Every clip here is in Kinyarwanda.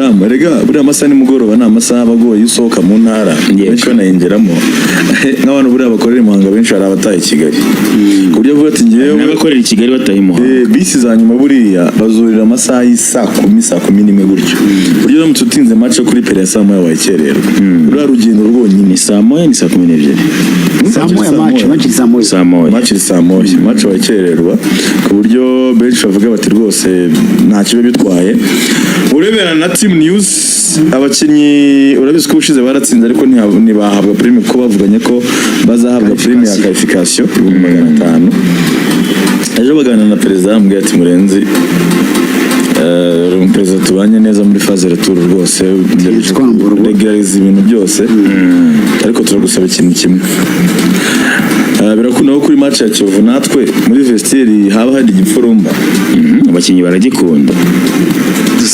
jamu rega buri amasaha ni mugoroba na amasaha abagoye usohoka mu ntara benshi nayingeramo nk'abantu buri abakorera Muhanga benshi hari abataye Kigali kuburyo avuga ati ngewe n'abakorera Kigali bataye Muhanga bisi za nyuma buriya bazurira amasaha y'isa 10 gutyo buryo uramutse utinze match kuri pere saa moya wayikererwa uri rugendo rwonyine saa moya ni saa 12 saa moya match wayikererwa ku buryo benshi bavuga bati rwose nta kibe bitwaye urebera na team news abakinyi urabizi ko ushize baratsinze ariko ntibahabwa prime ko bavuganye ko bazahabwa prime ya qualification 500 ejo bagana na perezida ambwiye ati Murenzi perezida tubanye neza muri phase retour rwose legalize ibintu byose ariko turagusaba ikintu kimwe birakunda ko kuri match ya Kiyovu natwe muri vestiaire haba hari igipfurumba abakinyi baragikunda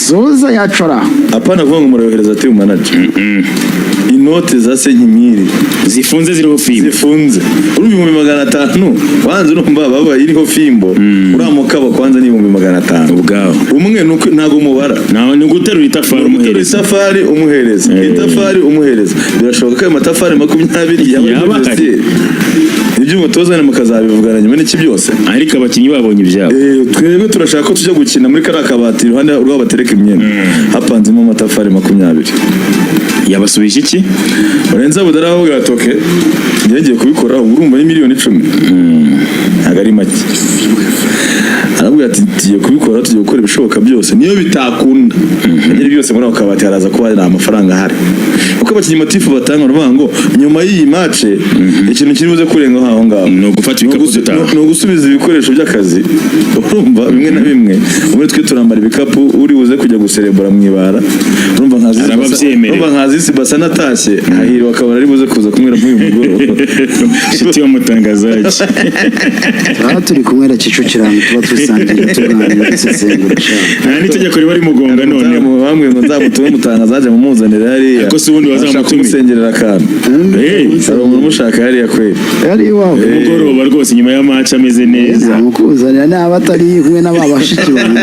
zoza yacora apana vuga ngo murayohereza team manager inote za senyimiri zifunze ziriho fimbo zifunze urumva 500 wanze urumva baba iriho fimbo uramukaba kwanza ni 500 ubwaho umwe ntago mubara nawe ni guterura itafari umuhereza itafari umuhereza birashoboka ko ayo matafari 20 y'abavestiaire ibyo umutoza ni mukazabivugana nyuma n'iki byose ariko abakinyi babonye ibyabo twebwe turashaka ko tujya gukina muri karakabati iruhande rw'aho batereka imyenda hapanzemo amatafari 20 yabasubije iki Murenzi abudara aho gatoke ngiye kubikora urumva ni miliyoni 10 agari make arabwira ati tugiye kubikora tugiye gukora ibishoboka byose niyo bitakunda nyiri byose muri akabati haraza kuba ari amafaranga ahari uko abakinyi motifu batanga uruvuga ngo nyuma y'iyi match ikintu kiri buze kurenga aho ngaho no gufata ibikapu dutaha no gusubiza ibikoresho by'akazi urumva bimwe na bimwe umwe twe turambara ibikapu uri buze kujya guserebura mwibara urumva nkazi basa natashye ahirwa akabara ari buze kuza kumwera muri uyu mugoroba shiti yo mutangazaji aha turi kumwera Kicukirano tuba tusangiye tuganira dusesengura cyane n'itegeko riba rimugonga none bamwe ngo nzamutume mutangazaje mu muzanira hariya ko se ubundi bazamutume gusengerera akantu hari umuntu umushaka hariya kweli yari iwawe umugoroba rwose nyuma ya match ameze neza mukuzanira n'abatari kumwe n'ababashiki banjye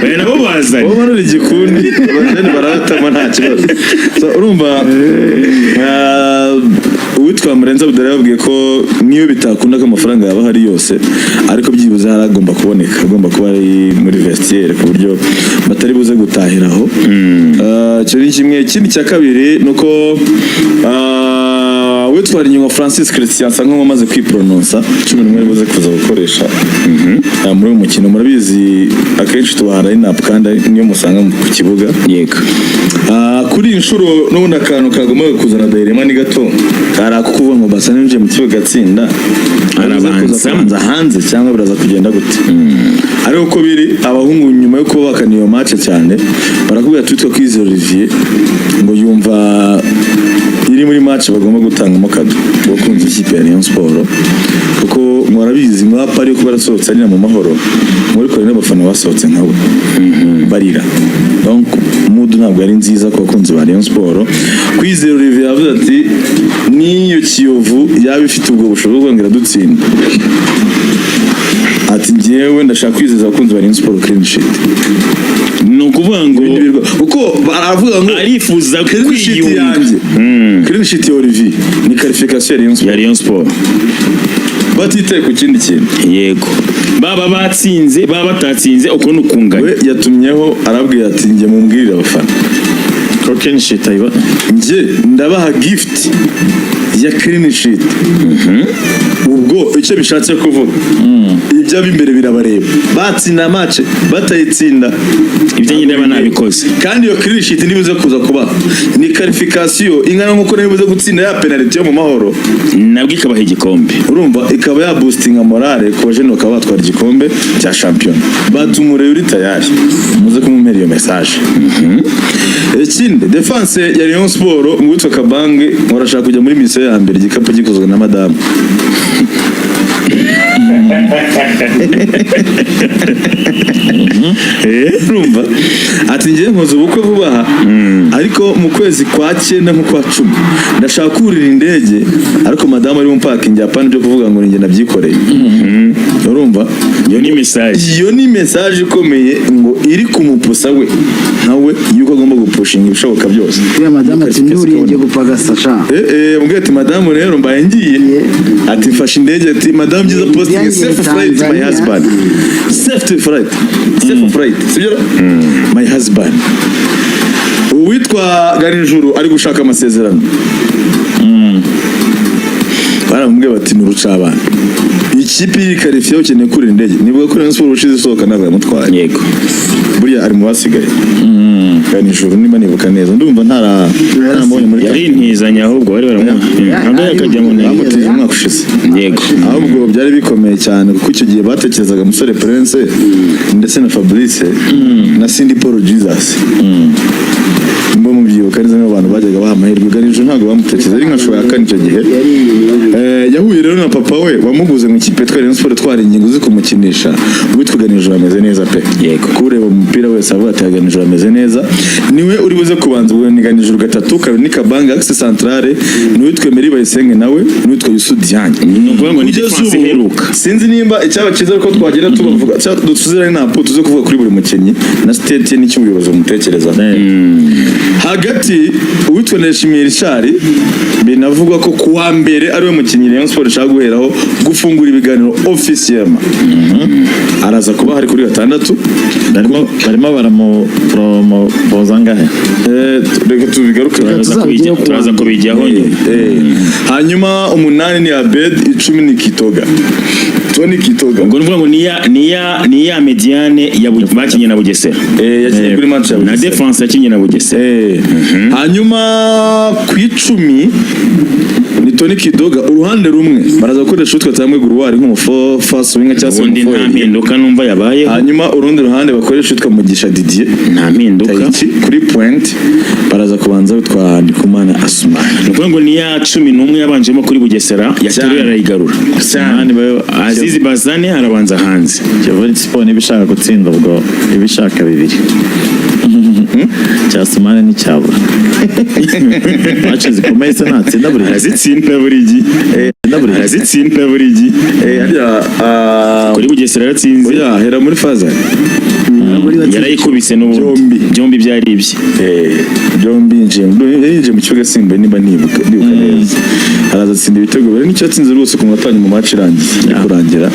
bari nabo bazanye bo bari igikundi abajene barabatama nta kibazo urumva uwitwa Murenzi Abudara yabwiye ko niyo bitakunda ko amafaranga yaba hari yose ariko byibuze haragomba kuboneka agomba kuba ari muri vestiaire ku buryo batari buze gutahiraho cyo ni kimwe. Ikindi cya kabiri nuko witwara inyuma Francis Christian sango amaze kwiprononsa 11 buze kuza gukoresha muri uyu mukino murabizi akenshi tubahara lineup kandi niyo musanga ku kibuga yego kuri inshuro n'ubundi akantu kagomba kuzana Dairema ni gato kara kuvuga ngo basa n'inje mu kibuga gatsinda arabanza hanze cyangwa biraza kugenda gute ari uko biri abahungu nyuma yo kubaka niyo match cyane barakubwira twitwa Kwize Olivier ngo yumva iri muri match bagomba gutangamo kado bakunze ikipe ya Rayon Sport kuko mwarabizi mwapa ari ko barasohotse ari mu mahoro muri kore n'abafana basohotse nkawe barira donc mudu ntabwo ari nziza ku bakunzi ba Rayon Sport. Kwize Olivier yavuze ati niyo Kiyovu yaba ifite ubwo bushobozi bwo ngira dutsinda ati ngewe ndashaka kwizeza abakunzi ba Rayon Sport clean sheet no kuvuga ngo uko baravuga ngo arifuza kwiyunga clean sheet ya Olivier ni qualification ya Rayon Sport batite ku kindi kintu yego baba batsinze baba batatsinze uko nukunganya we yatumyeho arabwira ati nge mumbwirira abafana clean sheet ayiba nge ndabaha gift ya clean sheet ubwo icyo bishatse kuvuga ibyo bimbere birabareba batsinda match batayitsinda ibyo nyine banabikoze kandi iyo clean sheet nibuze kuza kuba ni qualification ingana nkuko nibuze gutsinda ya penalty yo mu mahoro nabwo ikabaha igikombe urumva ikaba ya boosting morale ko bajene bakaba batwara igikombe cya champion batumure uri tayari muze kumumera iyo message ikindi defense ya Rayon Sport ngwitwa Kabange murashaka kujya muri mission ya mbere igikapu gikozwe na madame urumva ati ngiye nkoze ubukwe vuba aha ariko mu kwezi kwa 9 nko kwa 10 ndashaka kurira indege ariko madamu ari mu parking Japan byo kuvuga ngo ninjye nabyikoreye urumva iyo ni message ikomeye ngo iri kumupusa we nawe yuko agomba gupushinga ibishoboka byose ya madamu ati nduriye gupagasa sha mbwira ati madamu rero mbaye ngiye ati mfashe indege ati madamu byiza posting safe flight my husband safe flight sibyo my husband uwitwa Garinjuru ari gushaka amasezerano baramubwiye bati nuruca abantu ikipe y'ikarifiye ukeneye kurira indege nibuga kuri Rayon Sport ushize isohoka naramutwaye yego burya ari mu basigaye Garinjuru niba nibuka neza ndumva ntaramubonye muri yari intizanye ahubwo bari baramuha akajya mu ntego bamuteye umwaka ushize yego ahubwo byari bikomeye cyane kuko icyo gihe batekerezaga musore Prince ndetse na Fabrice na Cindy Paul Jesus mbo mubyibuka neza n'abantu bajyaga baha amahirwe Garinjuru ntabwo bamutekereza ari nkashobora kane icyo gihe yahuye rero na papa we wamuguze mu kipe twa Rayon Sport twari ingingo zo kumukinisha witwa Garinjuru ameze neza pe yego kureba umupira wese avuga ati Garinjuru ameze neza niwe uri buze kubanza ubwo ni Garinjuru gatatu Kabini Kabanga Axe Centrale niwe twemera Bayisenge nawe niwe twa Yusu Diagne nuko ngo ni defense iheruka sinzi nimba icyaba cyiza ko twagera tubavuga dutuzira n'apo tuze kuvuga kuri buri mukenyi na state n'icyo ubuyobozi umutekereza hagati uwitwa Neshimira Richard binavugwa ko kuwa mbere ari we mukinnyi Rayon Sport ishaka guheraho gufungura ibiganiro officiellement araza kuba hari kuri 6 barimo baramu bozangahe reka tubigaruke turaza kubijyaho hanyuma 8 ni Abed 10 ni Kitoga Tony Kitoga ngo nuvuga ngo ni ya mediane bakinye na Bugesera yakinye kuri match na defense yakinye na Bugesera hanyuma ku 10 ni Tony Kidoga uruhande rumwe baraza gukoresha utwa tamwe guruwari nk'umufo fast winger cyangwa undi nta mpinduka numva yabaye hanyuma urundi ruhande bakoresha utwa Mugisha Didier nta mpinduka kuri point baraza kubanza utwa Ndikumana Asumani nuko ngo ni ya 11 yabanjemo kuri Bugesera yateruye arayigarura cyane Azizi Bazane arabanza hanze Kiyovu Sport ibishaka gutsinda ubwo ibishaka bibiri cyasumane n'icyabura match zikomeye se natsinda buri azitsinda buri gihe azitsinda buri gihe kuri Bugesera yatsinze hera muri faza yarayikubise n'ubu byombi byari ibye byombi nje mu kibuga simba niba nibuka neza araza tsinda ibitego bari nicyo atsinze rwose ku matanya mu match irangiye kurangira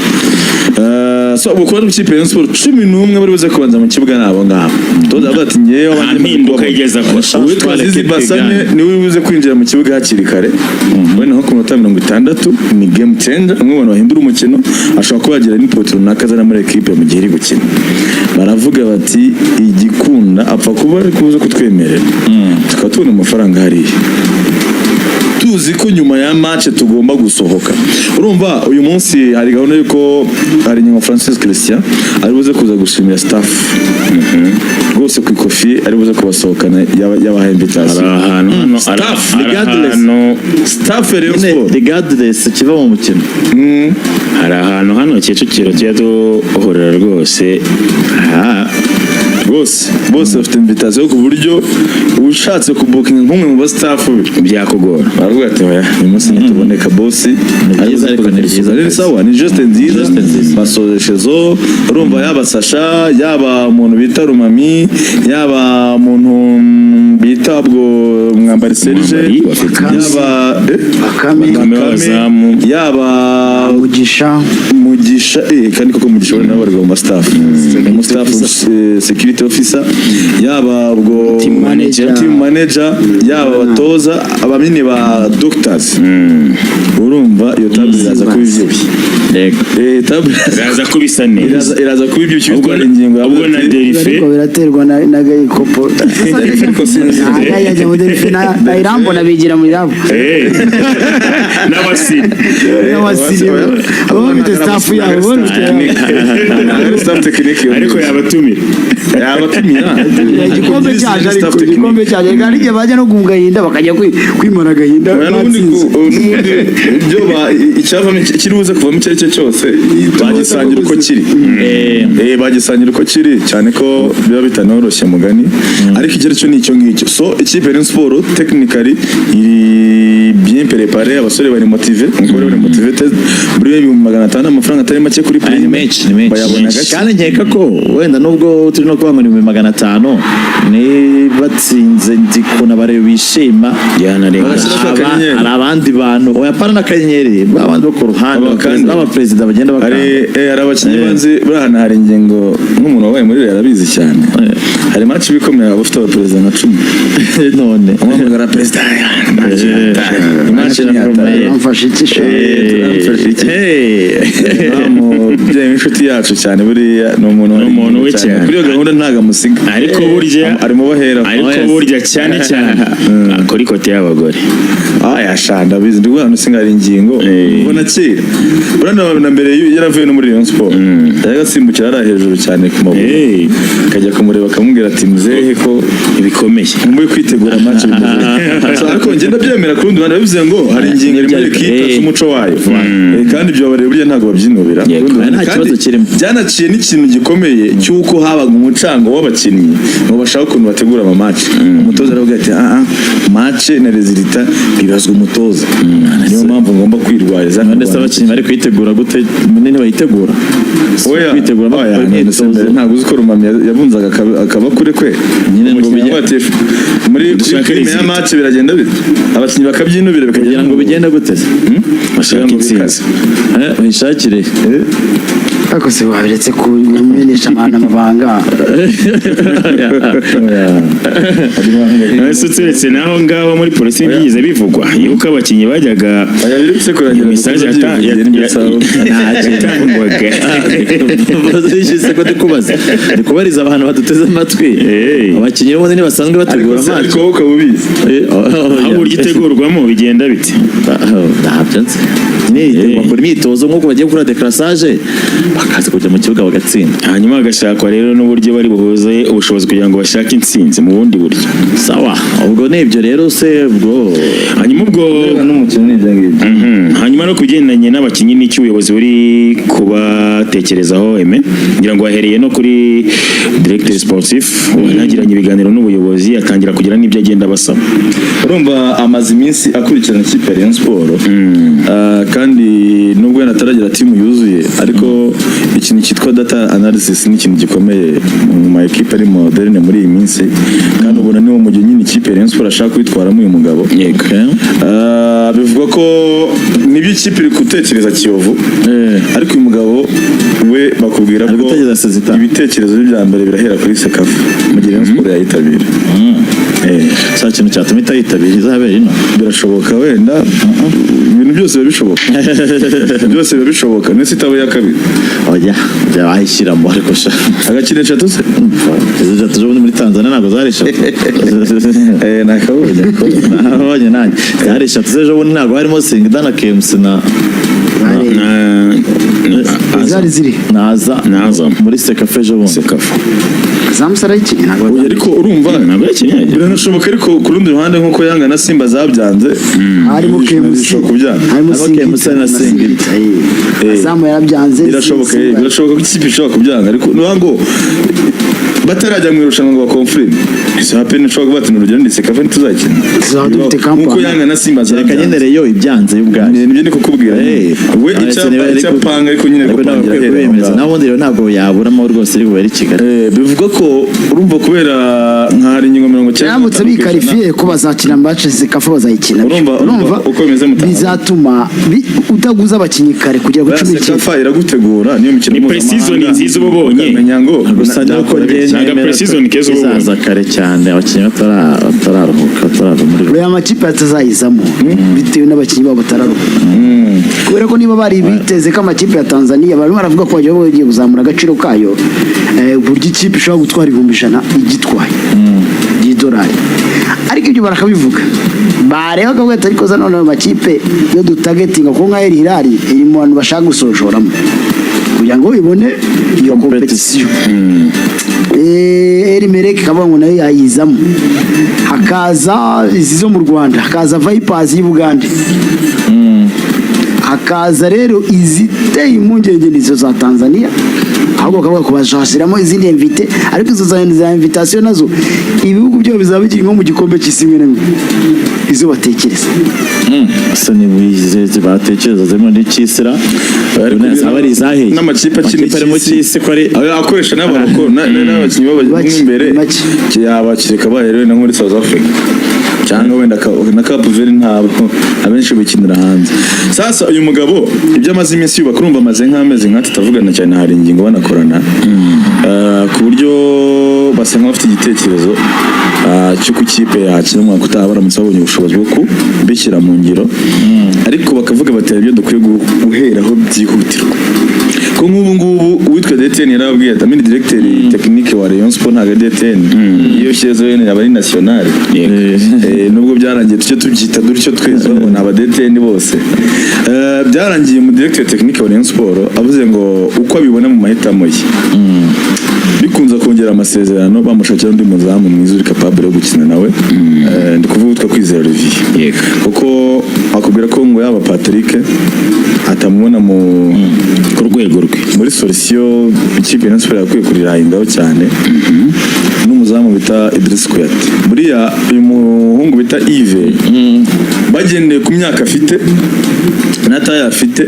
so ubukora bw'ikipe ya Sport 11 bari buze kubanza mu kibuga nabo ngabo toza bati ngeyo mpinduka igeza ko witwa Azizi Basane niwe buze kwinjira mu kibuga hakiri kare bene nko ku minota 60 ni game changer umwe abantu bahindura umukino ashobora kubagira n'ipoti runaka zana muri equipe mu gihe iri gukina baravuga bati igikunda apfa kuba ari kuza kutwemerera tukatubona amafaranga hariya tuzi ko nyuma ya match tugomba gusohoka urumva uyu munsi hari gahunda yuko hari nyuma Francis Christian ari buze kuza gushimira staff rwose ku ikofi ari buze kubasohokana yabaha invitation staff Rayon Sport regardless kiva mu mukino hari ahantu hano Kicukiro tujya duhorera rwose bose bafite invitation ku buryo ushatse kubukinga nk'umwe mu ba staff byakugora baravuga ati oya uyu munsi ntituboneka boss ari sawa ni just nziza basoreshezo urumva yaba Sasha yaba umuntu bita Rumami yaba umuntu bita bwo mwambari Serge yaba yaba Mugisha kandi koko Mugisha nawe ari mu staff security officer yaba ubwo team manager yaba abatoza abamini ba doctors urumva iyo table iraza kubivyoshye table iraza kubisa neza iraza kubivyoshye ubwo ingingo ubwo na Derife ariko biraterwa na gayikopo yajya mu Derife na Irambo nabigira muri Irambo n'abasiri abo bita staff yabo staff technique ariko yabatumira abapimira igikombe cyaje ariko igikombe cyaje kandi igihe bajya no guhunga gahinda bakajya kwimara gahinda n'ubundi byo icyavamo kirubuze kuvamo icyo ari cyo cyose bagisangira uko kiri bagisangira uko kiri cyane ko biba bitanoroshye mugani ariko igihe cyo nicyo ngicyo so ikipe Rayon Sport technically iri bien préparé abasore bari motivé umugore bari motivated buri 500 amafaranga atari make kuri prime match bayabona kandi nkeka ko wenda nubwo turi no kubanga 500 ni batsinze ndikuna bare bishima hari abandi bantu oyapana n'akanyenyeri babandi bo ku ruhande kandi aba president bagenda bakara hari abakinnyi banzi burahana hari ingingo nk'umuntu wabaye muri Real arabizi cyane hari match bikomeye abafite aba president na 10 none umugara president match amfashe ikisho bye inshuti yacu cyane buriya no umuntu we cyane kuri gahunda ntaga musiga ariko burya ari mu bahera ariko burya cyane kuri kote y'abagore yashanda bizi ndi guhana singari ingingo ubona kera urana na mbere yaravuye no muri Rayon Sport yagasimbukira ari hejuru cyane ku maguru kajya kumureba akamubwira ati muzehe ko ibikomeye muri kwitegura match ariko ngenda byemera ku rundi bivuze ngo hari ingingo iri muri equipe cy'umuco wayo kandi ibyo bare burya ntago babyinubira nta kibazo kirimo byanaciye n'ikintu gikomeye cyuko habaga umucango w'abakinnyi ngo bashaka ukuntu bategura ama match umutoza aravuga ati match na resultat bibazwa umutoza niyo mpamvu ngomba kwirwariza ndetse abakinnyi bari kwitegura gute munini bayitegura kwitegura ntabwo uzi ko Rumami yabunzaga akabakure kwe nyine ngo muri filime ya match biragenda bite abakinnyi bakabyinubira bikagira ngo bigenda gute bashaka intsinzi bishakire ariko se wabiretse kumenyesha amabanga turetse naho ngaho muri polisi byigize bivugwa yuko abakinnyi bajyaga message yatangwaga kubariza abantu baduteze amatwi abakinnyi bo ni basanzwe bategura match ariko ukabubizi aho buryo itegurwamo bigenda bite ntabyanze ni bakora imyitozo nk'uko bagiye gukora decrassage bakaza kujya mu kibuga bagatsinda hanyuma hagashakwa rero n'uburyo bari buhuze ubushobozi kugira ngo bashake intsinzi mu bundi buryo sawa ubwo nibyo rero se ubwo hanyuma ubwo hanyuma no kugendanye n'abakinnyi n'iki ubuyobozi buri kubatekerezaho ngira ngo bahereye no kuri directeur sportif wanagiranye ibiganiro n'ubuyobozi atangira kugira n'ibyo agenda basaba urumva amaze iminsi akurikirana ikipe ya Rayon Sport kandi nubwo yanataragira timu yuzuye ariko ikintu cyitwa data analysis ni ikintu gikomeye mu ma equipe ari moderne muri iyi minsi kandi ubona niwo mujye nyine ikipe ya Rayon Sport ashaka kwitwaramo uyu mugabo bivuga ko nibyo ikipe iri gutekereza Kiyovu ariko uyu mugabo we bakubwira ko ibitekerezo bya mbere birahera kuri Sekafa mu gihe Rayon Sport yayitabira saa kintu cyatuma itayitabira izabera ino birashoboka wenda ibintu byose bishoboka byose bishoboka nese itabo ya kabiri oya byahishiramo ariko sha agakire eshatu se izo tuje muri Tanzania ntabwo zari eshatu nakabonye nanjye zari eshatu ejo bundi ntabwo harimo Singida na KMC na zari ziri naza muri Sekafa ejo bundi Sekafa zamusara ikinye ntabwo ariko urumva biranashoboka ariko ku rundi ruhande nk'uko Yanga na Simba zabyanze harimo KMC na Singida azamu yarabyanze birashoboka ko ikipe ishobora kubyanga ariko ngo batarajya mu irushanwa ngo bakonfirime isapene nshobora kuba ati urugero ndi Sekafa ntituzakina dufite kampani nk'uko Yanga na Simba zabyanze yo ibyanze y'ubwaje nibyo ndi kukubwira we icyapanga ariko nyine gupangira naho ndi ntabwo yaburamo rwose iri bubere Kigali bivuga ko urumva kubera nka hari ingingo 90 yamutse bikarifiye ko bazakina match Sekafa bazayikina urumva uko bimeze bizatuma utaguza abakinnyi kare kujya gucuma Sekafa iragutegura niyo mikino ni precision nziza ubonye gusa ntabwo precision kezo zaza kare cyane abakinnyi batararuhuka muri aya makipe atazayizamo bitewe n'abakinnyi babo batararuhuka kubera ko niba bari biteze ko amakipe ya Tanzania bari baravuga ko bagiye kuzamura agaciro kayo buryo ikipe ishobora gutwara 100,000 igitwaye idolari ariko ibyo barakabivuga bareba ko weta ariko za none amakipe yo dutagetinga ko nka Hilal iri mu bantu bashaka gusoshoramo kugira ngo ibone iyo competition Erimereke kabongo nayo yayizamo hakaza izi zo mu Rwanda hakaza Vipers y'Uganda hakaza rero iziteye impungenge nizo za Tanzania ahubwo kavuga ko bashashiramo izindi invite ariko izo za invitation nazo ibihugu byo bizaba bikiri nko mu gikombe cy'isi n'imwe izo batekereza asa n'ibizeze batekereza zemo n'ikisira abari zahe n'amakipe cy'isi ko ari akoresha n'abaroko n'abakinnyi b'imbere yabakireka baherewe na muri South Africa cyangwa wenda na Cape Verde ntabwo abenshi bikinira hanze. Sasa uyu mugabo ibyo amaze iminsi yubaka urumva amaze nk'amezi nk'ati tavugana cyane hari ingingo banakorana ku buryo basa nk'abafite igitekerezo cy'uko ikipe yakina umwaka utaha baramutse babonye ubushobozi bwo kubishyira mu ngiro ariko bakavuga bati ibyo dukwiye guheraho byihutirwa ko nk'ubu ngubu uwitwa DTN yarabwiye ati amini directeur technique wa Rayon Sport ntago DTN iyo shyezo yene abari national nubwo byarangiye tucyo tubyita dutyo tweza ngo naba DTN bose byarangiye mu directeur technique wa Rayon Sport avuze ngo uko abibona mu mahitamo ye bikunza kongera amasezerano bamushakira undi muzamu mwiza uri capable yo gukina nawe ndi kuvuga utwa kwizera Olivier kuko akubwira ko ngo yaba Patrick atamubona mu ku rwego rwe muri solution ikipe na Sport yakwiye kurirahindaho cyane n'umuzamu bita Idris Kuyate buriya uyu muhungu bita Yves bagendeye ku myaka afite n'ataya afite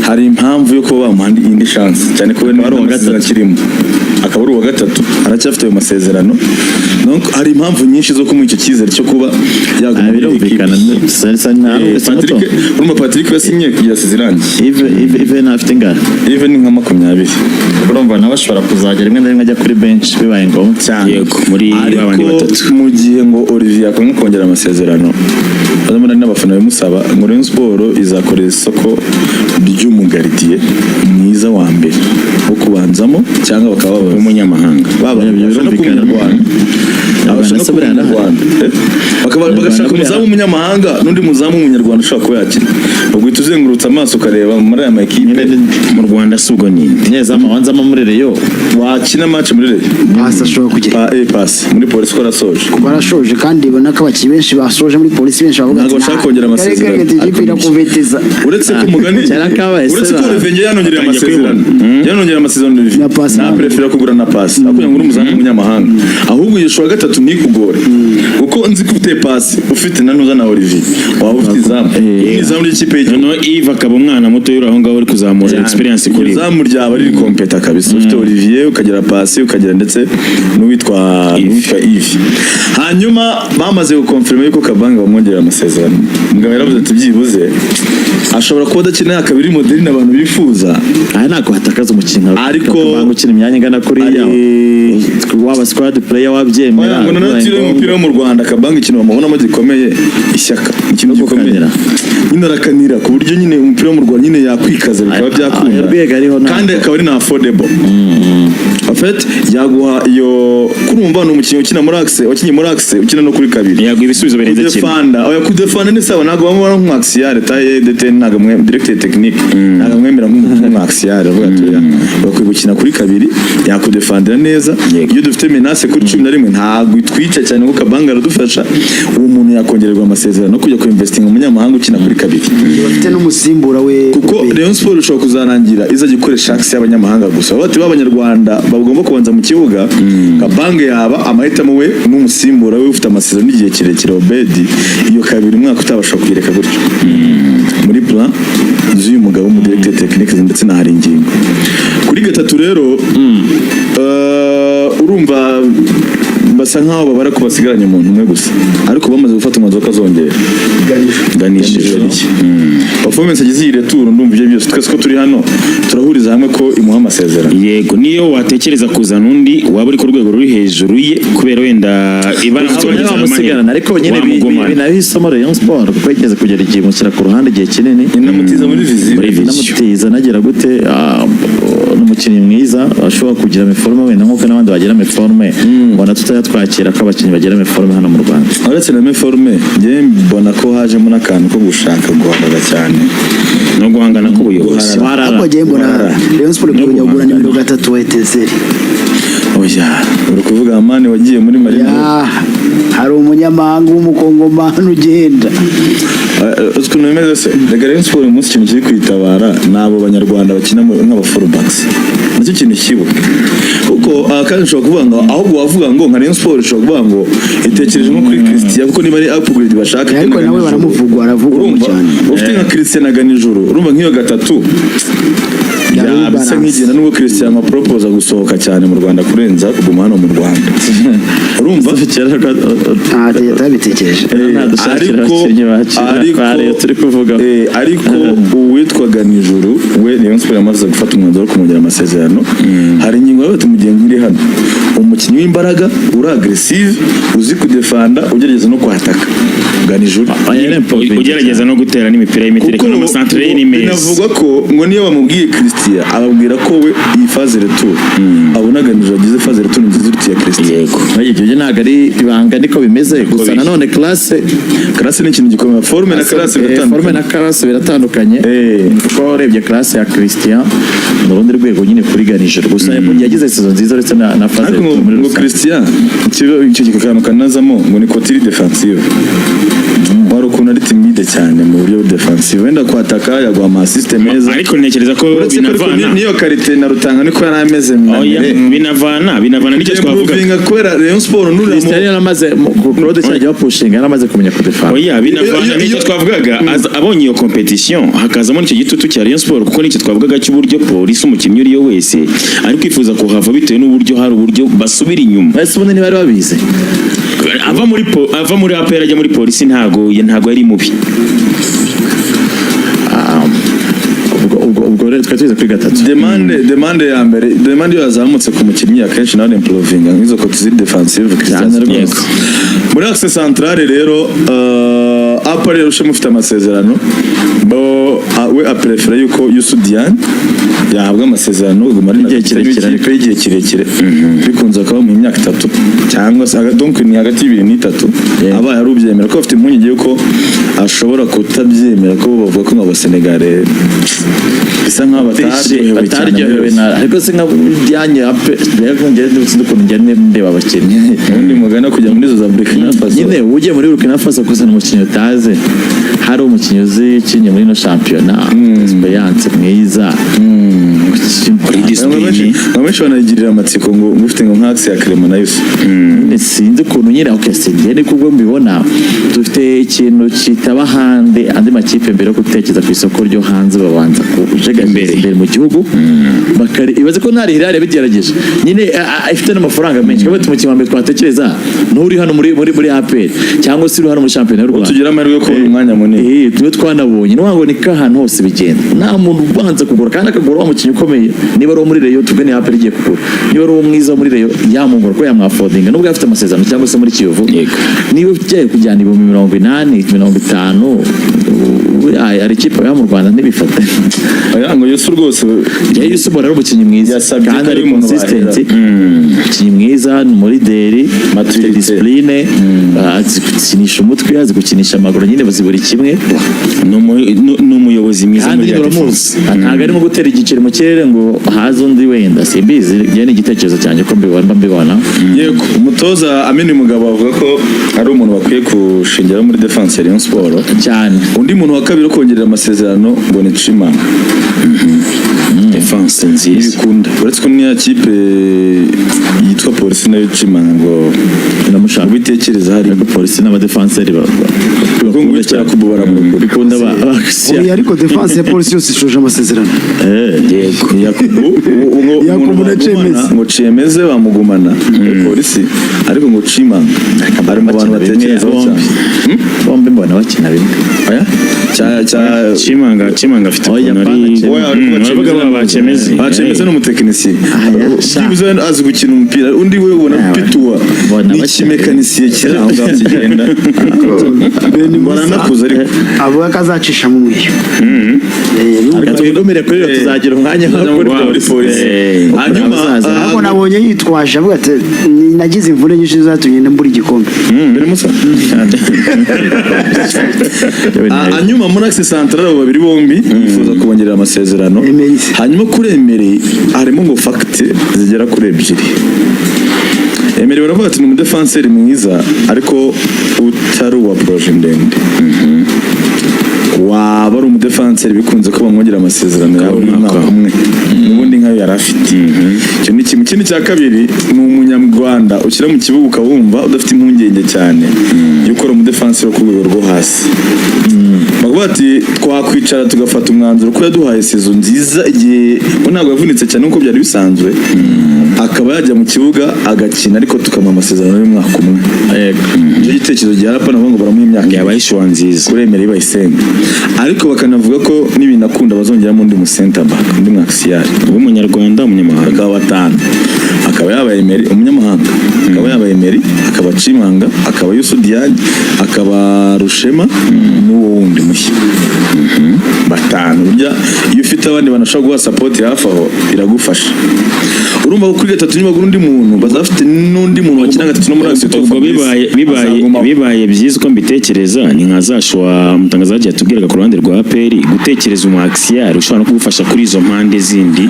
hari impamvu yo kuba bamuhandi indi chance cyane ko we ari uwa gatatu kirimo akaba ari uwa gatatu aracyafite ayo masezerano donc hari impamvu nyinshi zo kumuha icyo cyizere cyo kuba birumvikana Patrick yasinye kugira sezirangiye Yves ntafite ingana Yves ni nka 20 urumva nawe ashobora kuzagera rimwe na rimwe ajya kuri bench bibaye ngombwa cyane yego muri babandi batatu mu gihe ngo Olivier akwiye kongera amasezerano bazamuna n'abafana bamusaba ngo Rayon Sport izakorera isoko ry'umugardiye mwiza wa mbere wo kubanzamo cyangwa bakaba umunyamahanga birumvikana bagashaka umuzamu w'umunyamahanga n'undi muzamu w'umunyarwanda ushobora kuba yakina ubwo tuzengurutse amaso ukareba muri aya makipe mu Rwanda subwo ni nyezamu wanzamo muri Rayon wakina match muri Rayon pasi ashobora kugira pasi muri polisi ko arasoje barashoje kandi ibona ko abakinnyi benshi basoje muri polisi benshi bavuga ntabwo bashaka kongera amasezerano uretse ko umugani uretse ko Olivier yanongereye amasezerano na prefera kugura na pasi akuye ngo umuzamu w'umunyamahanga ahubwo yeshwa gatatu nikugore uko nzi ko ufite pasi ufite nanuza na Olivier waba ufite izamu ry'ikipe y'Igihugu no Yves akaba umwana muto yuri aho ngaho uri kuzamura experience kuri izamu ryaba riri kompeta kabisa ufite Olivier ukagira pasi ukagira ndetse n'uwitwa Yves hanyuma bamaze gukonfirma yuko Kabanga bamwongerera amasezerano mugabo yaravuze ati byibuze ashobora kuba adakina yakabiri modeli n'abantu bifuza ntabwo hatakaza umukino ariko gukina imyanya ingana kuri waba squad player wabyemera ngo nanatire umupira wo mu Rwanda Kabanga ikintu bamubonamo gikomeye ishyaka ikintu gikomeye nyine arakanira ku buryo nyine umupira wo mu Rwanda nyine yakwikaza bikaba byakunda kandi akaba ari na affordable en fait yaguha iyo kurumva no umukinnyi ukina muri axe wakinye muri axe ukina no kuri kabiri yaguha ibisubizo birenze kimwe defanda oya kudefanda ni sawa ntago bamubona nk'axial taye DTN ntago mwe directeur technique ntago mwemera nk'axial avuga ati bakwiye gukina kuri kabiri yakudefandira neza iyo dufite menace kuri 11 ntago itwica cyane kuko Kabanga aradufasha uwo muntu yakongererwa amasezerano no kujya ku investing mu munyamahanga ukina kuri kabiri bafite n'umusimbura we kuko Rayon Sport ushobora kuzarangira iza gikoresha axe y'abanyamahanga gusa bati b'abanyarwanda bagomba kubanza mu kibuga Kabanga yaba amahitamo we n'umusimbura we ufite amasezerano n'igihe kirekire Obedi iyo kabiri umwaka utabasha kuyireka gutyo muri plan z'uyu mugabo mu directeur technique ndetse na hari ingingo kuri gatatu rero urumva basa nkaho babara ko basigaranye umuntu umwe gusa ariko bamaze gufata umwanzuro kazongera ganishije performance agize iyi retour ndumva ibyo byose twese ko turi hano turahuriza hamwe ko imuha amasezerano yego niyo watekereza kuzana undi waba uri ku rwego ruri hejuru ye kubera wenda ibara musigana ariko nyine binabisomo Rayon Sport kuko yigeze kugera igihe mushyira ku ruhande igihe kinini inamutiza muri vision inamutiza nagira gute n'umukinnyi mwiza ashobora kugira meforme wenda nkuko n'abandi bagira meforme ubona tutaya twakira ko abakinnyi bagira meforme hano mu Rwanda. uretse na meforme njye mbona ko hajemo n'akantu ko gushaka guhangana cyane no guhangana k'ubuyobozi. Ariko njye mbona Rayon Sport kujya kugura nimero 3 wa Etincelle. oya uri kuvuga amani wagiye muri Marina hari umunyamahanga w'umukongomani ugenda ukuntu bimeze se rega Rayon Sport umunsi ikintu kiri kwitabara n'abo banyarwanda bakina nk'aba fullbacks nicyo kintu kibuka kuko kandi ushobora kuvuga ngo ahubwo wavuga ngo nka Rayon Sport ushobora kuvuga ngo itekereje nko kuri Christian kuko niba ari upgrade bashaka ariko nawe baramuvugwa aravugwa cyane ufite nka Christian aganijoro urumva nk'iyo gatatu bisa nk'igenda nubwo Christian ma propose gusohoka cyane mu Rwanda kurenza kuguma hano mu Rwanda urumva yatabitekereje ariko uwitwaga nijoro we Rayon Sport yamaze gufata umwanzuro wo kumugera amasezerano hari ingingo y'abatu mugenzi iri hano umukinnyi w'imbaraga uri aggressive uzi kudefanda ugerageza no kwataka ganijoro ugerageza no gutera n'imipira y'imitereko n'amasantre ni meza binavuga ko ngo niyo bamubwiye Christian ababwira ko we iyi phase retour abona ganijoro agize phase retour nziza urutiye Christian yego ibyo ntago ari ibanga niko bimeze gusa nanone classe ni ikintu gikomeye forme na classe biratandukanye kuko urebye classe ya Christian n'urundi rwego nyine kuri ganijoro gusa yagize saison nziza uretse na phase retour muri rusange Christian icyo kikakano kanazamo ngo ni côté defensive wari ukuntu ari timide cyane mu buryo defensive wenda kwataka yagwa ama system meza ariko ntekereza ko binavana niyo karite na Rutanga niko yari ameze binavana nicyo twavuga kubera Rayon Sport Christian yaramaze Claude cyajya pushinga yaramaze kumenya ko defend binavana nicyo twavugaga abonye iyo competition hakazamo nicyo gitutu cya Rayon Sport kuko nicyo twavugaga cy'uburyo polisi umukinnyi uriyo wese ari kwifuza kuhava bitewe n'uburyo hari uburyo basubira inyuma ese ubundi ntibari babizi ava muri APR ajya muri polisi ntago yari mubi ubwo rero twatuze kuri gatatu demande ya mbere demande yazamutse ku mukinnyi akenshi nawe improving nk'izo côté ziri defensive muri axe centrale rero APR rero mufite amasezerano we aprefera yuko Youssou Diane yahabwa amasezerano gumari igihe kirekire bikunze akaba mu myaka 3 cyangwa donc ni hagati y'ibiri n'itatu abaye ari ubyemera ko afite impungenge yuko ashobora kutabyemera ko bavuga ko nk'aba Senegal bisa nk'abataryohewe ariko se nka Diane ngende ndetse ukuntu ngende ndeba abakinnyi undi mugana kujya muri zo za Burkina Faso nyine ugiye muri Burkina Faso kuzana umukinnyi utaze hari umukinnyi uzi kinye muri no shampiyona experience mwiza benshi banayigirira amatsiko ngo ufite ngo nk'axe ya Clement nayo sinzi ukuntu nyine ni kubwo mbibona dufite ikintu kitaba hande andi makipe mbere yo gutekereza ku isoko ryo hanze babanza kujega imbere mu gihugu bakari ibaze ko ntari Hilal bigerageje nyine ifite n'amafaranga menshi kabati umukinnyi wa mbere twatekereza nturi hano muri APR cyangwa se uri hano muri shampiyona y'u Rwanda tugira amahirwe yo kubona umwanya munini twe twanabonye n'wango ni kahantu hose bigenda nta muntu ubanza kugura kandi akagura wa mukinnyi ukomeye niba ari muri Rayon tugane APR igiye kugura niba ari mwiza muri Rayon yamungura ko yamwafodinga nubwo afite amasezerano cyangwa se muri Kiyovu niba ugiye kujyana 80 ari ikipe yo mu Rwanda ntibifate ngo Youssou rwose Youssou bora umukinnyi mwiza kandi ari consistent umukinnyi mwiza muri deri discipline gukinisha umutwe azi gukinisha amaguru nyine bazibura kimwe n'umuyobozi mwiza muri Ramuzi ntago arimo gutera igiciro mu kirere ngo haze undi wenda simbizi ni igitekerezo cyanjye ko mbibona yego umutoza Amini Mugabo avuga ko ari umuntu bakwiye kushingira muri defense ya Rayon Sport cyane undi muntu wa kabiri kongerera amasezerano ngo ni Chimanga defense nziza ibikunda uretse ko niya kipe yitwa polisi nayo Chimanga ngo namushaka bitekereza hari polisi n'abadefenseri bakunda cyane kubura mu bikunda ariko defense ya polisi yose ishoje amasezerano yego Yakubu na Chemeze ngo Chemeze bamugumana polisi ariko ngo Chimanga ari mu bantu batekereza cyane bombe mbona bakina bimwe Chimanga afite Chemeze n'umutekinisiye azi gukina umupira undi we ubona pitua ni ikimekanisiye kiri aho ngaho kigenda baranakuze ariko avuga ko azacisha mu mwiyo twigomere kuri iyo tuzagira umwanya muri polisi hanyuma ahubwo nabonye yitwaje avuga ati nagize imvune nyinshi zatumye mbura igikombe mbere musa hanyuma muri Access Central abo babiri bombi bifuza kubongerera amasezerano hanyuma kuri Emery harimo ngo fact zigera kuri ebyiri. Emery baravuga ati ni umudefanseri mwiza ariko utari uwa proje ndende waba ari umudefanseri bikunze ko bamwongera amasezerano yawe umwaka umwe n'ubundi nkayo yari afite icyo ni kimwe. Ikindi cya kabiri ni umunyarwanda ushyira mu kibuga ukawumva udafite impungenge cyane yuko ari umudefanseri wo ku rwego rwo hasi bavuga ati twakwicara tugafata umwanzuro ko yaduhaye sezo nziza igihe ntabwo yavunitse cyane nk'uko byari bisanzwe akaba yajya mu kibuga agakina ariko tukamuha amasezerano y'umwaka umwe. Icyo gitekerezo gihari apana ngo baramuha imyaka yabaye ishuwa nziza kuri Emery bayisenga ariko bakanavuga ko n'ibinakunda bazongeramo undi mu center back undi mu axial w'umunyarwanda umunyamahanga akaba batanu akaba yabaye Emery umunyamahanga akaba yabaye Emery akaba Chimanga akaba Youssou Diagne akaba Rushema n'uwo wundi mushya batanu burya iyo ufite abandi banashobora guha support hafi aho iragufasha urumva ko kuri gatatu niba undi muntu bazafite n'undi muntu wakina gatatu no muri Access ubwo bibaye byiza uko mbitekereza ni nkazashwa mutangazaje yatubwiraga ku ruhande rwa APR gutekereza umu axial ushobora no kugufasha kuri izo mpande zindi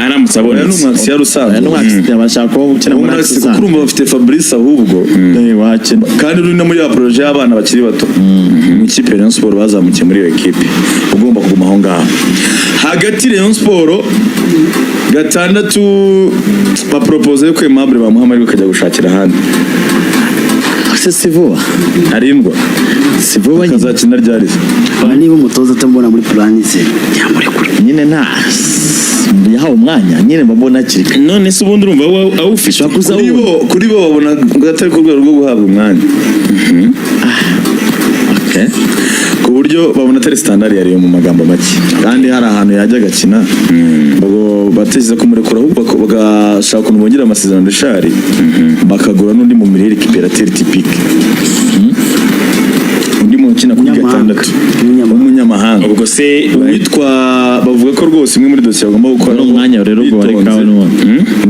aramutse abonetse n'umu axial usanzwe bashaka gukina muri Access urumva bafite Fabrice ahubwo kandi uri no muri ya projet y'abana bakiri bato mu ikipe Rayon Sport bazamukiye muri iyo equipe ugomba kuguma aho ngaho hagati Rayon Sport gatandatu bapropose yuko Aimable bamuha amahirwe akajya gushakira ahandi Sivuba arindwa Sivuba kazakina ryari niba umutoza atambona muri plan ze yamurekura nyine nta yahawe umwanya nyine babona akiri none se ubundi urumva awufisha kuri bo babona ngo atari ku rwego rwo guhabwa umwanya ku buryo babona atari standard yari mu magambo make kandi hari ahantu yajya agakina ubwo bateze kumurekura ahubwo bagashaka ukuntu bongera amasezerano Richard bakagura n'undi mu mirire récupérateur typique undi mu kina kuri gatandatu umunyamahanga ubwo se witwa bavuga ko rwose imwe muri dosiye bagomba gukora n'umwanya rero ubwo barekaho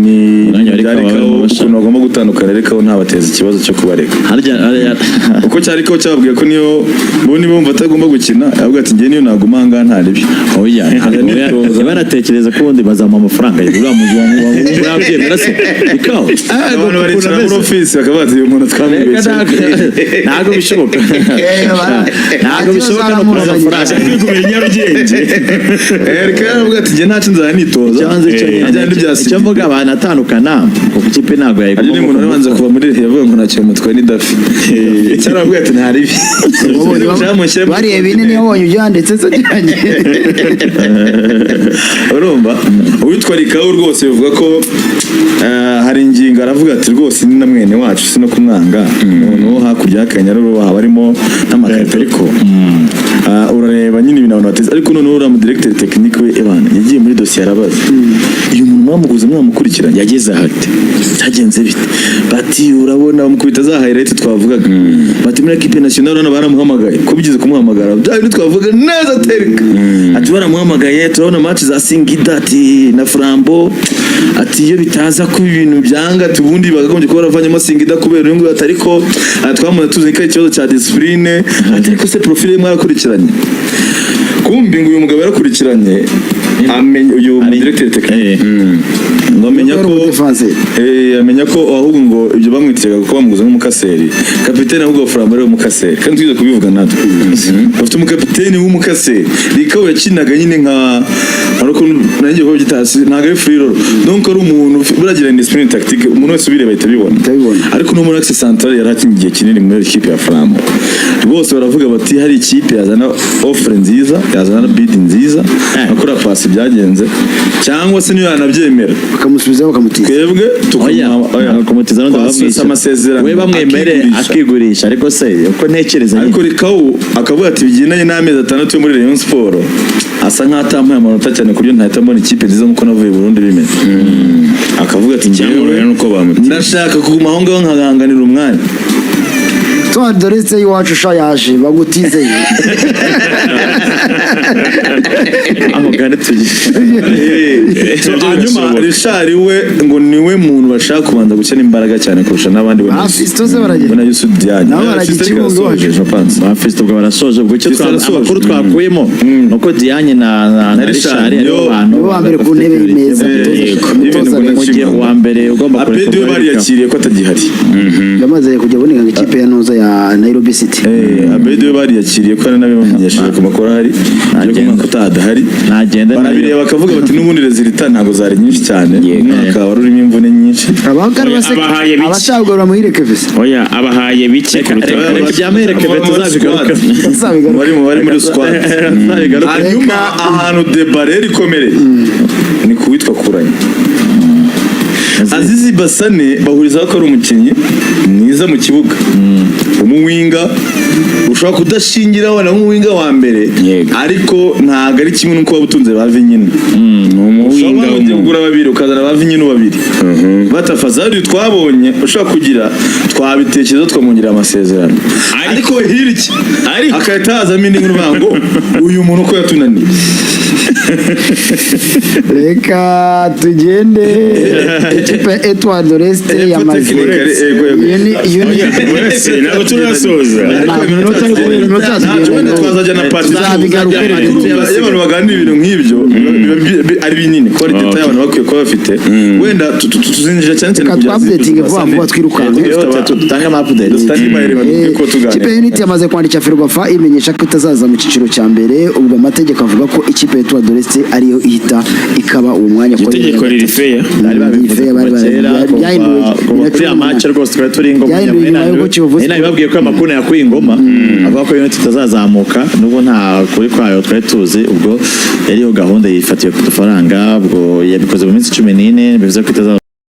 ni ukuntu bagomba gutandukana ariko ntabateza ikibazo cyo kubareka uko cyari ko cyababwiye ko niyo bo niba bumva atagomba gukina ahubwo ati ngiye niyo naguma aha ngaha ntaribi baratekereza ko ubundi bazamuha amafaranga uriya muzi wabyemera se ikawa abantu baricara muri ofisi bakaba bati uyu muntu twamwibeshye ntabwo bishoboka ntabwo bishoboka no kuza amafaranga kumenya Nyarugenge reka aravuga ati ngiye ntacyo nzajya nitoza icyo mvuga abantu atandukana kuko ikipe ntabwo yayigomba ari umuntu ubanza kuva muri yavuga ngo ntacyo mutwaye ni Dafi cyaravuga ati ntaribi bariye binini wabonye ubyanditse se cyane urumva uwitwa Rikawo rwose bivuga ko hari ingingo aravuga ati rwose ni na mwene wacu sino kumwanga noneho hakurya y'Akanyaru haba harimo n'amakarita ariko urareba nyine ibintu abantu bateze ariko noneho uriya mu directeur technique we ebana yagiye muri dosiye arabaza uyu muntu mwamuguze mwamukurikiranye yageze ahate cyagenze bite bati urabona bamukubita za highlight twavugaga bati muri equipe nationale hano baramuhamagaye ko bigize kumuhamagara bya bintu twavuga neza tereka ati baramuhamagaye turabona match za Singida ati na Flambo ati iyo bitaza ko ibintu byanga tubundi bagakomeje kuba baravanyemo Singida kubera uyu nguyu atari ko twamaze tuzi ko ikibazo cya discipline atari ko se profile mwarakurikiranye kumbi ngo uyu mugabo yarakurikiranye amenya uyu directeur technique amenya ko ahubwo ngo ibyo bamwitiraga ko bamuguze nk'umukaseri kapiteni ahubwo Flambo ari umukaseri kandi tugiye kubivuga natwe bafite umukapiteni w'umukaseri Rikawo yakinaga nyine nka ariko nanjye ko gitasi ntago ari free roll donc ari umuntu buragira indiscipline tactique umuntu wese ubire bahita bibona ariko no muri Access Central yarakinye igihe kinini muri equipe ya Flambo bose baravuga bati hari ikipe yazana offer nziza yazana bid nziza akora pass byagenze cyangwa se niyo yanabyemera bakamusubiza bakamutiza twebwe bakamutiza no ndabamwisha amasezerano we bamwemere akigurisha ariko se uko ntekereza ariko Rikawo akavuga ati bigendanye n'amezi 6 yo muri Rayon Sport asa nk'atampaye amanota cyane ku buryo ntahita mbona ikipe nziza nk'uko navuye i Burundi bimeze akavuga ati Icyamurora nuko bamutiza. ndashaka kuguma aho ngaho nkaganganira umwanya Etoile de l'Est y'iwacu sha yaje bagutizeye amugane tugiye hanyuma Richard we ngo niwe muntu bashaka kubanza gushyira imbaraga cyane kurusha n'abandi Fiston se baragenda na Yusuf Diagne nabo baragira ikibuga iwacu. ba Fiston ubwo barasoje ubwo icyo Fiston arasoje. amakuru twakuyemo nuko Diagne na Richard aribo bantu nibo wa mbere ku ntebe y'imeza mu gihe uwa mbere ugomba Apedi we bariyakiriye ko atagihari yamaze kujya boneka ngo ikipe ya Noza ya Nairobi City Apedi we bariyakiriye ko ari nabimenyesheje ku makuru ahari ariko umwaka utadahari nagenda barabireba bakavuga bati n'ubundi rezilita ntabwo zari nyinshi cyane umwaka wari urimo imvune nyinshi abahaye bike. abashagura muhireke vese Oya abahaye bike kuruta byamereke tuzabigaruka bari muri squad hanyuma ahantu debareri ikomereye ni kuwitwa kuranya Azizi Basane bahurizaho ko ari umukinnyi mwiza mu kibuga umuwinga ushobora kudashingira wana nk'uwinga wa mbere ariko ntago ari kimwe nuko wabutunze bave nyine ni umuwinga ugura babiri ukazana bave nyine babiri batafazari twabonye ushobora kugira twabitekerezo twamwongerera amasezerano ariko hiriki akahita hazamo indi nkuru ngo uyu muntu uko yatunaniye reka tugende ikipe Etoile de l'Est yamaze ntabwo turasoza twazajya na pati y'abantu baganira ibintu nk'ibyo ari binini ko ari deta y'abantu bakwiye kuba bafite wenda tuzinjira cyane cyane kugira updating vuba twirukanka tutanga ama update ikipe Unity yamaze kwandikira Ferwafa imenyesha ko itazaza mu cyiciro cya mbere ubwo amategeko avuga ko ikipe Etoile de l'Est ariyo ihita ikaba uwo mwanya ko itegeko riri fair kuri amace rwose twari turi ingoma babwiye ko amakuru yakuye ingoma avuga ko Unity itazazamuka nubwo nta kuri kwayo twari tuzi ubwo yariyo gahunda yifatiye ku dufaranga ubwo yabikoze mu minsi 14 bivuze ko itazazamuka